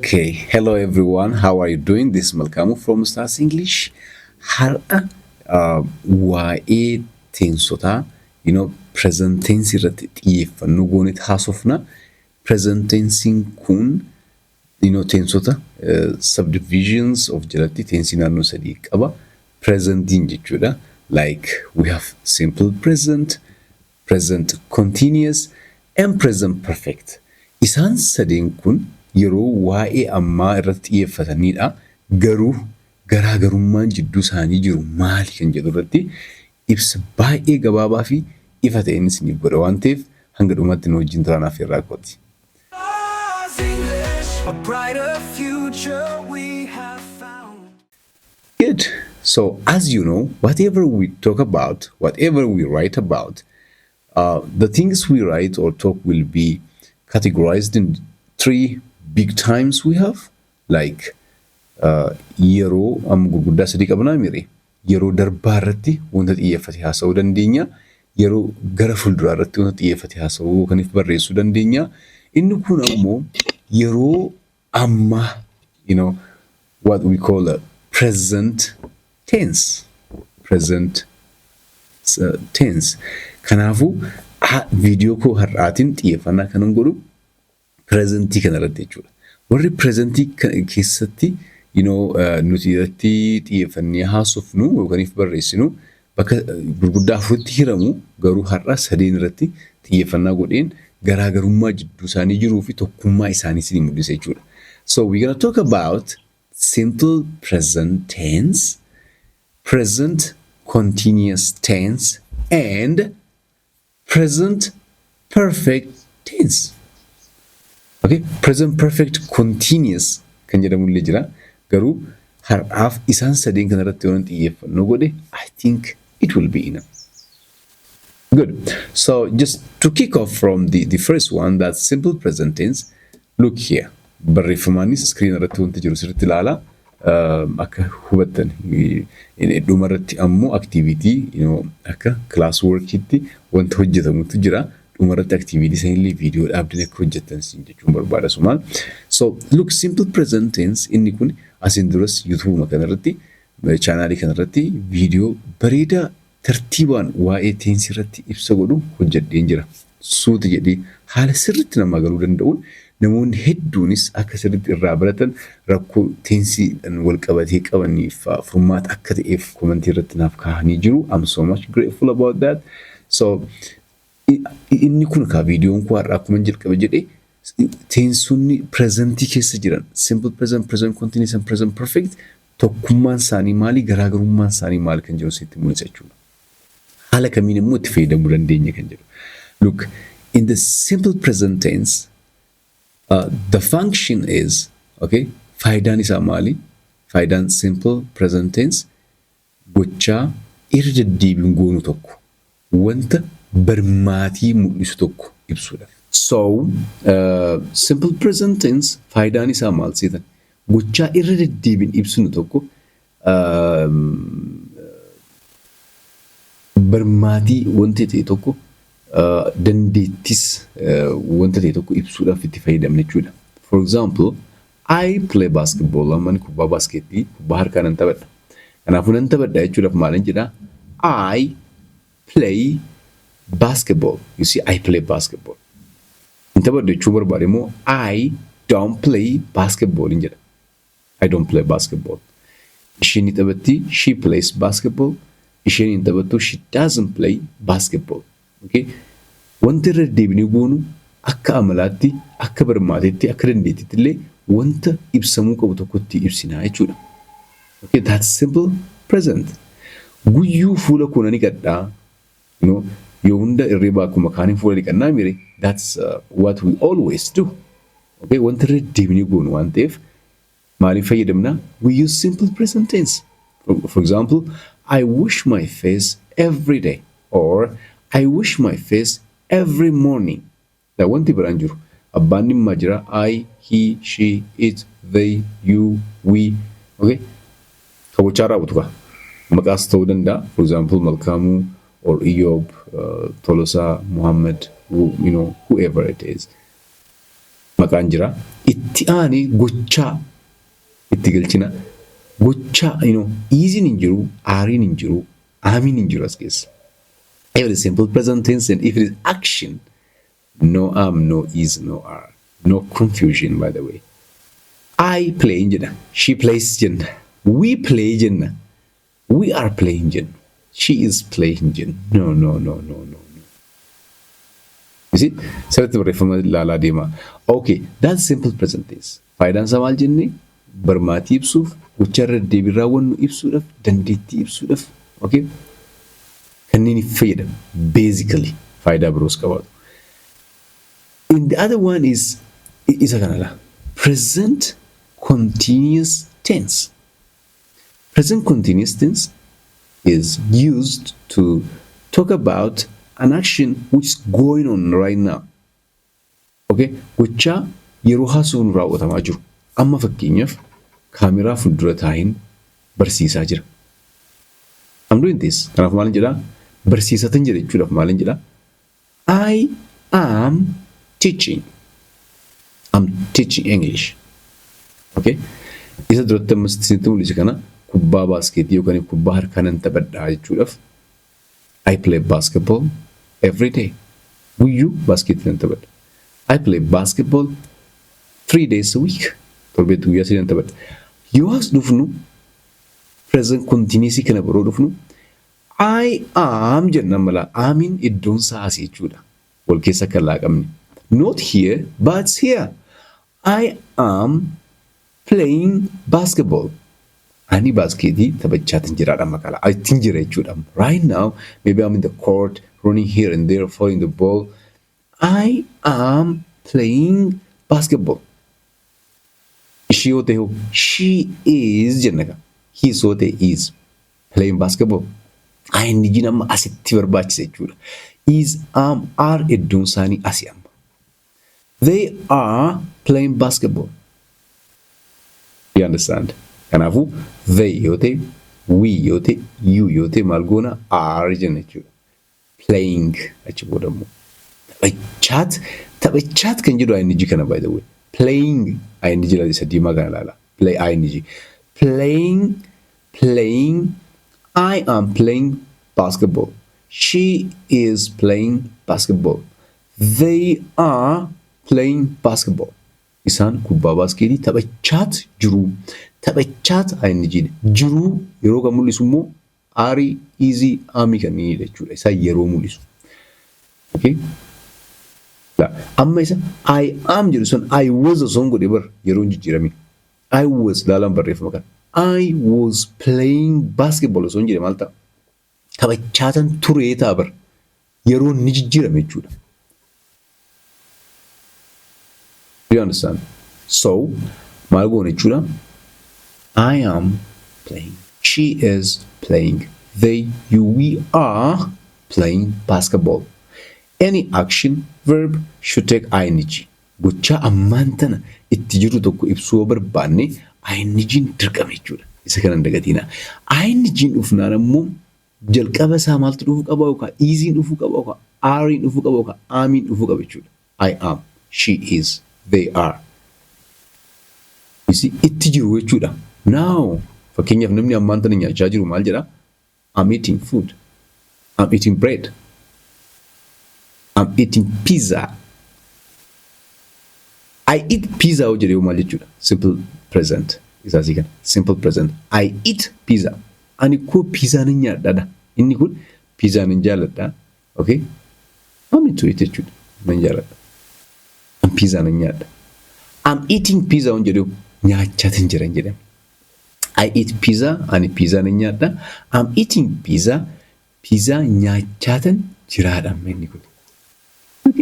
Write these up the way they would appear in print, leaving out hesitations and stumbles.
Okay, hello everyone. How are you doing? This is Malkamu from Stars English. Har'a waa'ee teensotaa, present tense irratti xiyyeeffannoo goonee haasofna. Present tensiin kun, teensota subdivisions of jalatti tensii naannoo sadii qaba. Presentiin jechuudha. Like we have simple present, present continuous, and present perfect. Isaan sadeen kun yeroo waa'ee ammaa irratti xiyyeeffatanidha. Garuu garaagarummaan jidduu isaanii jiru maali kan jedhu irratti ibsa baay'ee gabaabaa fi ifa ta'een isiniif godha waan ta'eef hanga dhumaatti nu wajjin turanaaf irraa qooti. Good. So as you know, whatever we talk about, whatever we write about, the things we write or talk will be categorized in three big times we have, like yeroo gurguddaa sadii qabnaa mire yeroo darbaa irratti wanta xiyyeeffate haasa'uu dandeenya, yeroo gara fuulduraa irratti wanta xiyyeeffate haasa'uu kaniif barreessuu dandeenya. Inni kun ammoo yeroo ammaa, what we call a present tense. Present tense. Kanaafuu viidiyoo koo har'aatiin xiyyeeffannaa kanan godhu presentii kana irratti jechuudha. Warri presentii keessatti nuti irratti xiyyeeffannee haasofnu yookaan barreessinu bakka gurguddaa afuritti hiramu, garuu har'a sadeen irratti xiyyeeffannaa godheen garaagarummaa jidduu isaanii jiruu fi tokkummaa isaanii isin mul'isa jechuudha. So we're going to talk about simple present tense, present continuous tense, and present perfect tense. Okay, present perfect continuous kan jedhamu illee jira. Garuu har'aaf isaan sadeen kana irratti waan xiyyeeffannoo godhe, I think it will be enough. Good. So just to kick off from the first one, that's simple present tense. Look here. Barreeffamaanis screen irratti wanti jiru sirriitti ilaala. Akka hubattan dhuma irratti ammoo activity, akka class workitti wanta hojjetamutu jira. Dhumarratti activity sanillee viidiyoo dhaabdanii akka hojjetan siin jechuun barbaada sumaan. So look, simple present tense inni kun asin duras YouTube kanarratti, chaanaalii kanarratti viidiyoo bareedaa tartiibaan waa'ee tense irratti ibsa godhu hojjedheen jira. Suuti jedhee haala sirriitti nama galuu danda'uun namoonni hedduunis akka sirriitti irraa baratan rakkoo tensiidhaan wal qabatee qabaniif furmaata akka ta'eef komentii irratti naaf kaa'anii jiru. I'm so much grateful about that. So inni kun ka viidiyoon ku har'a akkuma jalqabe jedhee teensonni presentii keessa jiran simple present, present continuous and present perfect tokkummaan isaanii maali, garaagarummaan isaanii maali kan jedhu sitti mul'isa jechuudha. Haala kamiin immoo itti fayyadamuu dandeenya kan jedhu. Look, in the simple present tense, the function is, okay, faayidaan isaa maali? Faayidaan simple present tense gochaa irra deddeebiin goonu tokko wanta barmaatii mul'isu tokko ibsuudha. So, simple present tense faayidaan isaa maal seetan? Gochaa irra deddeebiin ibsinu tokko barmaatii wanta ta'e tokko dandeettis wanta ta'e tokko ibsuudhaaf itti fayyadamna jechuudha. For example, I play basketball. Amman kubbaa baaskeetii kubbaa harkaa nan taphadha. Kanaafuu nan taphadha jechuudhaaf maalan jedhaa? I play basketball. You see, I play basketball. Intabadde jechuu barbaade immoo I don't play basketball in jedha. I don't play basketball. Isheen taphatti, she plays basketball. Isheen taphattu, she doesn't play basketball. Okay? Wanta irra deebinee goonu akka amalaatti, akka barmaateetti, akka dandeettitti illee wanta ibsamuu qabu tokkotti ibsinaa jechuudha. Okay, that's simple present. Guyyuu fuula koo nan dhiqadhaa. Yoo hunda irriba akkuma kaaniin fuula dhiqannaa mire, that's what we always do. Okay, wanta irra deebinee goonu waan ta'eef maaliif fayyadamna? We use simple present tense. For example, I wash my face every day, or I wash my face every morning. That wanti biraan jiru. Abbaan dhimmaa jira. I, he, she, it, they, you, we. Okay? Kabochaa raawwatu ka. Maqaas ta'uu danda'a. For example, Malkamu or Eyob, Tolosa, Muhammad, whoever it is. maqaan jira. Itti aanee gochaa itti galchina. Gochaa easy hin jiru, aariin hin jiru, aamiin hin jiru as keessa. If it is simple present tense and if it is action, no am, no is, no are. No confusion, by the way. I play jenna. She plays jenna. We play jenna. We are playing jenna. She is playing jenna. No, no, no, no, no. You see? Sirriitti barreeffama ilaalaa deema. Okay, that's simple present tense. Faayidaan isaa maal jennee? Barmaatii ibsuuf, gocharra deebii raawwannu ibsuudhaaf, dandeettii ibsuudhaaf, okay? Kanneen fayyada basically faayidaa biroos qabaatu. And the other one is isa kanadha. Present continuous tense. Present continuous tense is used to talk about an action which is going on right now. Okay? Gochaa yeroo haasuun raawwatamaa jiru. Amma fakkeenyaaf kaameraa fuuldura taa'een barsiisaa jira. I'm doing this. Kanaaf maalin jedhaa? Barsiisatan jedha jechuudhaaf maalin jedhaa? I am teaching. I'm teaching English. Okay? Isa duratti ammas isinitti mul'isa kana kubbaa baaskeetii yookaan kubbaa harkaan taphadhaa jechuudhaaf I play basketball every day. Guyyuu baaskeetii taphadha. I play basketball 3 days a week. Torbeetti guyyaa 3 taphadha. Yoo as dhufnu present continuous kana biroo dhufnu I am jenna mala amiin iddoon isaa asii jechuudha. Wal keessa kan laaqamne. Not here, but here. I am playing basketball. Ani baaskeetii taphachaatiin jiraadha maqala. Ittiin jira jechuudha. Right now, maybe I'm in the court, running here and there, following the ball. I am playing basketball. She yoo ta'e she is jennaga. He yoo ta'e is playing basketball. Inni jin amma asitti barbaachisa jechuudha. Is are iddoon isaanii asii amma. They are playing basketball. You understand? Kanaafu they yoo ta'e, we yoo ta'e, you yoo ta'e maal goona are jenna jechuudha. Playing achi booda immoo. Taphachaat kan jedhu ing kana by the way. Playing ing la isa diimaa kana ilaala. Play ing. Playing. I am playing basketball. She is playing basketball. They are playing basketball. Isaan kubbaa baaskeetii taphachaat jiru. Taphachaat ing jiru yeroo kan mul'isu immoo are, easy, ami kan inni jechuudha. Isaa yeroo mul'isu. Okay? Amma isa I am jedhu sun I was osoo hin godhe bar yeroo hin jijjiiramin. I was laalaan barreeffama kana. I was playing basketball osoo hin jedhe maal ta'a? Taphachaatan turee ta'a bar yeroo inni jijjiirame jechuudha. Do you understand? So maal goona jechuudha? I am playing. She is playing. They, you, we are playing basketball. Any action verb should take ing. Gochaa ammaan tana itti jiru tokko ibsuu barbaanne ing'n dirqama jechuudha. Isa kana hin dagatina. Ing'n dhufnaan ammoo jalqaba isaa maaltu dhufuu qaba yookaan easy'n dhufuu qaba yookaan are'n dhufuu qaba yookaan amiin dhufuu qaba jechuudha. I am, she is, they are. Isi itti jiru jechuudha. Now fakkeenyaaf namni ammaan tana nyaachaa jiru maal jedhaa? I'm eating food. I'm eating bread. I'm eating pizza. I eat pizza hoo jedhee maal jechuudha? Simple present. Isa asii kana. Simple present. I eat pizza. Ani koo pizza nan nyaadhaadha. Inni kun pizza nan jaaladha. Okay? I'm into it jechuudha. Nan jaaladha. Pizza nan nyaadha. I'm eating pizza hoo jedhee nyaachaatiin jira hin jedhame. I eat pizza. Ani pizza nan nyaadha. I'm eating pizza. Pizza nyaachaatiin jiraadha inni kun.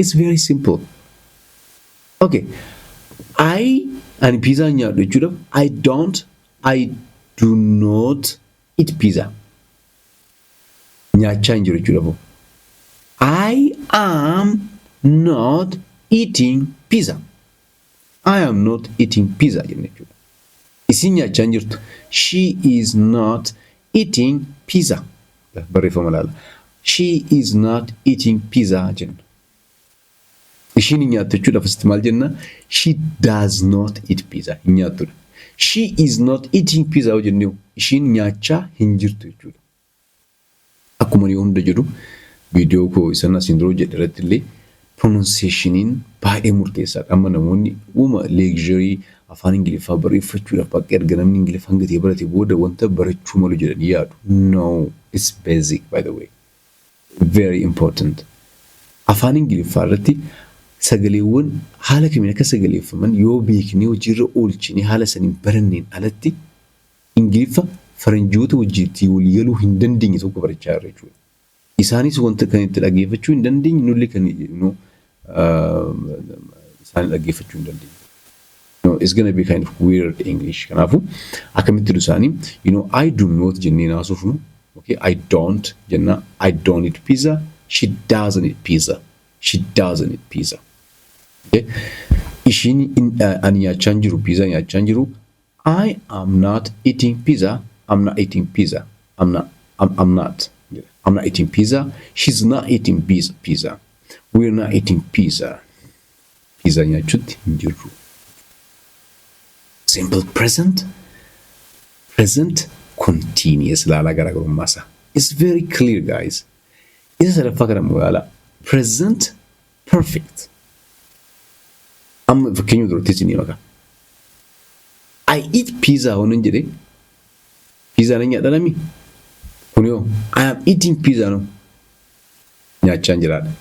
It's very simple. Okay. And pizza nyaadhu jechuudha. I do not eat pizza. Nyaachaa hin jiru jechuudha. I am not eating pizza. I am not eating pizza jenna jechuudha. Isin nyaachaa hin jirtu. She is not eating pizza. Barreeffama laala. She is not eating pizza jenna. Ishiin hin nyaattu jechuudha. Fasti maal jenna? She does not eat pizza. Hin nyaattudha. She is not eating pizza yoo jennee ishiin nyaachaa hin jirtu jechuudha. Akkuma yoo hunda jedhu viidiyoo koo isan asiin duroo jedhe irratti illee pronunciationiin baay'ee murteessaadha. Amma namoonni uuma luxury afaan Ingiliffaa barreeffachuudhaaf bakka erga namni Ingiliffaan gatee barate booda wanta barachuu malu jedhanii yaadu. No, it's basic by the way. Very important. Afaan Ingiliffaa irratti sagaleewwan haala kamiin akka sagaleeffaman yoo beeknee hojiirra oolchine haala saniin baranneen alatti Ingiliffa faranjoota wajjiitti walii galuu hin dandeenye tokko barachaa jirra jechuudha. Isaanis wanta kan itti dhaggeeffachuu hin dandeenye nulli kan isaan dhaggeeffachuu hin dandeenye. No, it's gonna be kind of weird English. Kanafu akkamitti dhusaanii I do not jennee naasuufnu. Okay, I don't jenna. I don't eat pizza. She doesn't eat pizza. She doesn't eat pizza. Okay. Ishiin ani nyaachaa jiru pizza nyaachaa jiru. I am not eating pizza. I'm not eating pizza. I'm not eating pizza. She's not eating pizza. We're not eating pizza. Pizza nyaachuutti hin jirru. Simple present. Present continuous laala garaagarummaasa. It's very clear, guys. Isa sadaffaa kana magaala present perfect. Amma fakkeenyu duratti isin maka. I eat pizza honan jedhe. Pizza na nyaadha nami. Kunoo I am eating pizza no. Nyaachaan jiraadha.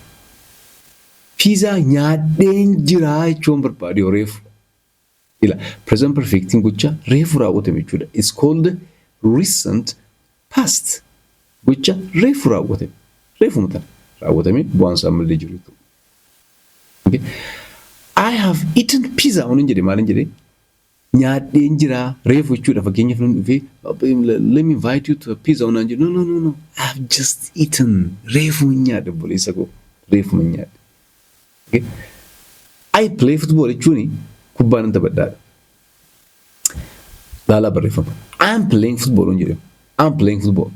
Pizza nyaadheen jiraa jechuun barbaade reefu. Ila present perfect gocha reefu raawwatame jechuudha. It's called recent past. Gocha reefu raawwatame. Reefu mutan raawwatame bu'aan isaa malee jiru. Okay. I have eaten pizza honan jedhe maalin jedhe nyaadheen jiraa reefu jechuudha. Fakkeenyaaf namni dhufee let me invite you to a pizza honan jedhe no I have just eaten reefu nyaadhe boleessa koo reefu nyaadhe. Okay. I play football jechuuni kubbaa nan taphadhaadha. Laalaa barreeffama. I am playing football honan jedhe. I am playing football.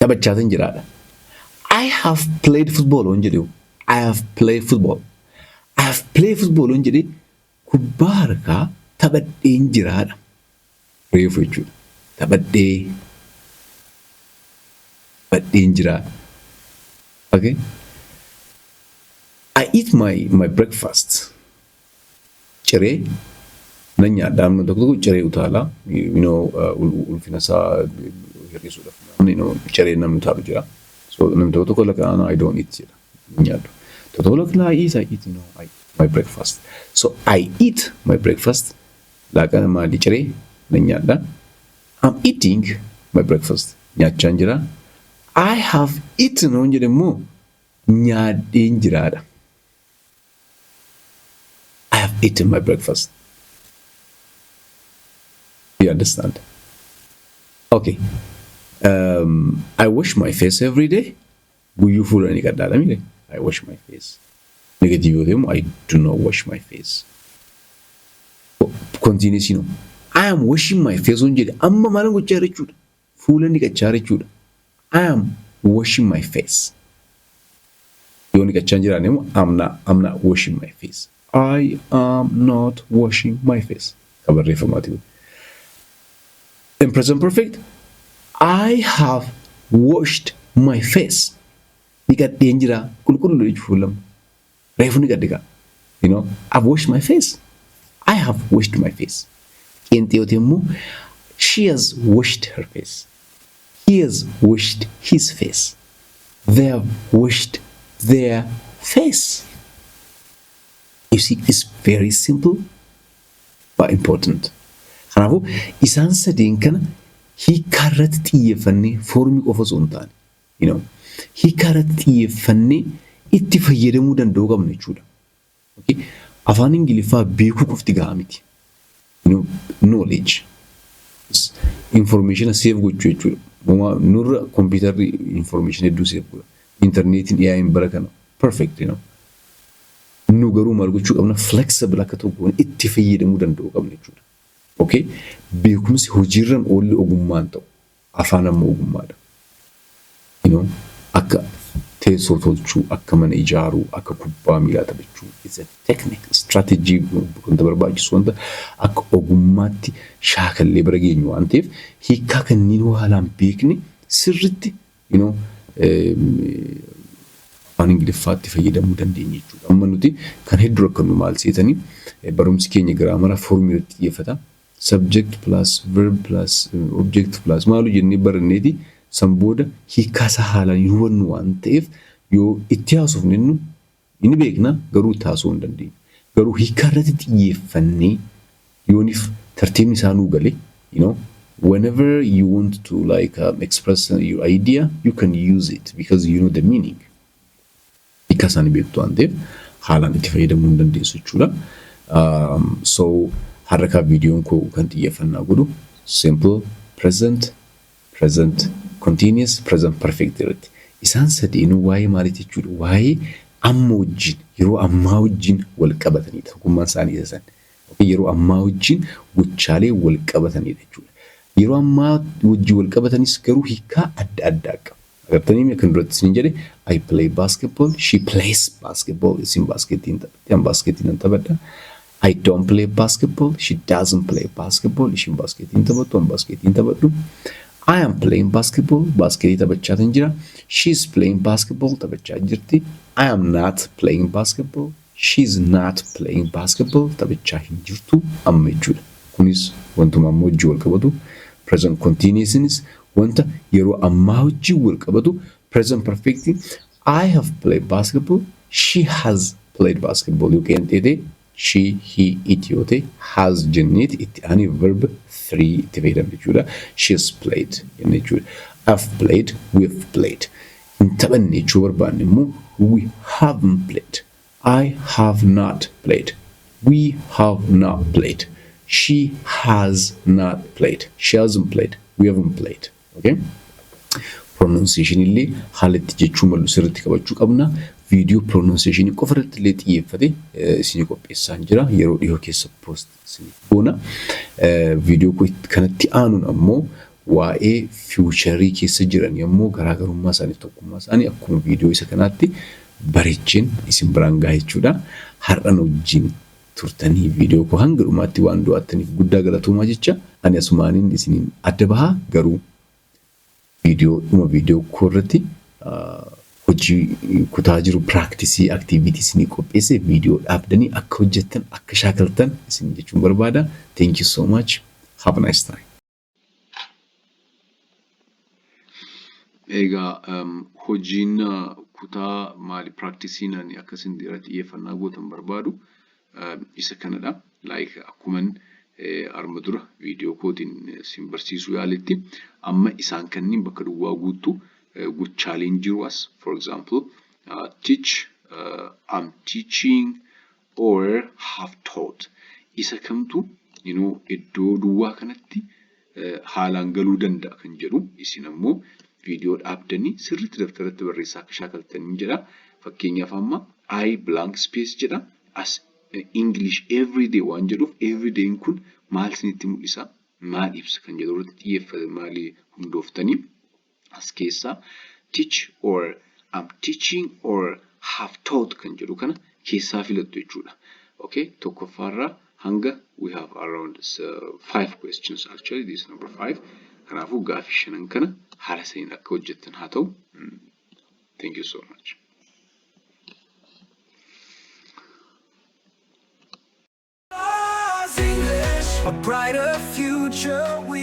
Taphachaatiin jiraadha. I have played football honan jedhe. I have played football. I have played football honan jedhe kubbaa harkaa taphadheen jiraadha. Reefu jechuudha. Taphadheen jiraadha. Okay. I eat my breakfast. Ciree nan nyaadha. Amma tokko ciree utaalaa. Ulfina isaa hir'isuudhaaf. Ciree namni utaalu jira. So namni tokko lakkaa'ana I don't eat jedha. Nyaadhu. Tokko lakkaa'ana I eat my breakfast. So I eat my breakfast. Lakkaa'ana maali ciree nan nyaadha. I'm eating my breakfast. Nyaachaan jira. I have eaten honan jedhe immoo nyaadheen jiraadha. I have eaten my breakfast. You understand? Okay. I wash my face every day. Guyyuu fuula ni qadhaadha mire. I wash my face. Negative yoo ta'u I do not wash my face. Continuous I am washing my face honan jedhe amma maalan gochaa jira jechuudha. Fuula ni qachaa jira jechuudha. I am washing my face. Yoo ni qachaa jiraan immoo I'm not washing my face. I am not washing my face. Kabarreeffamaati. In present perfect, I have washed my face. Niqadheen jira qulqulluu jechuudha. Reefu niqadhe. I've washed my face. I have washed my face. Qeenxee yoo ta'e immoo she has washed her face. He has washed his face. They have washed their face. You see, it's very simple but important. Kanaafuu isaan sadeen kana hiikaa irratti xiyyeeffannee foormii qofa osoo hin taane, hiikaa irratti xiyyeeffannee itti fayyadamuu danda'uu qabna jechuudha. Okay? Afaan Ingiliffaa beekuu qofti gahaa miti. Knowledge. Information save gochuu jechuudha. Nurra computerri information hedduu save godha. Internetiin AI'n bara kana perfect. Nu garuu maal gochuu qabna flexible akka ta'u itti fayyadamuu danda'uu qabna jechuudha. Okay? Beekumsi hojiirran oolli ogummaan ta'u afaan ammoo ogummaadha. Akka teessoo tolchuu, akka mana ijaaruu, akka kubbaa miilaa taphachuu. It's a technique, strategy wanta barbaachisu wanta akka ogummaatti shaakallee bira geenyu waan ta'eef hiikaa kanneen haalaan beekne sirriitti afaan Ingiliffaatti fayyadamuu dandeenya jechuudha. Amma nuti kan hedduu akka nu maal seetanii barumsi keenya giraamara foormii irratti xiyyeeffata. Subject plus verb plus object plus maalu jennee baranneeti san booda hiikaa isaa haalaan hin hubannu waan ta'eef yoo itti haasofne inni beekna garuu itti haasofuu hin dandeenyu. Garuu hiikaa irratti xiyyeeffannee yoonif tartiibni isaa nuu gale, whenever you want to express your idea, you can use it because you know the meaning. Hiikaa isaanii beektu waan ta'eef haalaan itti fayyadamuu hin dandeessu jechuudha. So haraka videoon koo kan xiyyeeffannaa godhu simple, present continuous, present perfect irratti. Isaan sadeenuu waa'ee maaliiti jechuudha? Waa'ee amma wajjin, yeroo ammaa wajjin wal qabatanidha. Ogummaan isaanii isa san. Yeroo ammaa wajjin gochaalee wal qabatanidha jechuudha. Yeroo ammaa wajjin wal qabatanis garuu hiikaa adda addaa qaba. Agartanii kan duratti isin jedhe I play basketball, she plays basketball, isin baasketiin taphatti, an baasketiin taphadha. I don't play basketball, she doesn't play basketball, ishin baasketiin taphattu, an baasketiin taphadhu. I am playing basketball, basketii taphachaa jira. She's playing basketball, taphachaa jirti. I am not playing basketball, she's not playing basketball, taphachaa hin jirtu amma jechuudha. Kunis wantuma ammoo hojii wal qabatu. Present continuous wanta yeroo ammaa hojii wal qabatu. Present perfect I have played basketball, she has played basketball. You can say she, he, it yoo ta'e has jennee itti aanee verb 3 itti fayyadamna jechuudha. She has played jennee jechuudha. I've played, we've played. Hin taphanne jechuu barbaanne immoo we haven't played. I have not played. We have not played. She has not played. She hasn't played. We haven't played. Okay? Pronunciation illee haala itti jechuu malu sirriitti qabachuu qabna. Video pronunciation qofa irratti illee xiyyeeffate isin qopheessaa jira. Yeroo dhiyoo keessa post isin goona. Video kanatti aanuun ammoo waa'ee future keessa jiran yommuu garaagarummaa isaanii tokkummaa isaanii akkuma video isa kanaatti bareechin isin biraan gahaa jechuudha. Har'an wajjin turtanii video koo hanga dhumaatti waan do'attaniif guddaa galatoomaa jecha ani asumaaniin isiniin adda bahaa garuu video koo irratti hojii kutaa jiru practice activities ni qopheesse video dhaabdanii akka hojjettan akka shaakaltan isin jechuun barbaada. Thank you so much. Have a nice time. Egaa hojiin kutaa maali practice nani akkasin irratti xiyyeeffannaa gootan barbaadu isa kanadha. Like akkuman arma dura video kootiin sin barsiisuu yaaletti amma isaan kanniin bakka duwwaa guuttu gochaaleen jiru as. For example, teach, I'm teaching, or have taught. Isa kamtu iddoo duwwaa kanatti haalaan galuu danda'a kan jedhu isin ammoo video dhaabdanii sirriitti daftaratti barreessaa akka shaakaltanii jedha. Fakkeenyaaf amma I blank space jedha as English everyday waan jedhuuf everyday kun maal isinitti mul'isa maal ibsa kan jedhu irratti xiyyeeffate maali hundooftanii as keessa teach or I'm teaching or have taught kan jedhu kana keessaa filattu jechuudha. Okay, tokkoffaarraa hanga we have around 5 questions actually. This is number 5. Kanaafuu gaaffii shanan kana haala saniin akka hojjettan haa ta'u. Thank you so much. A brighter future we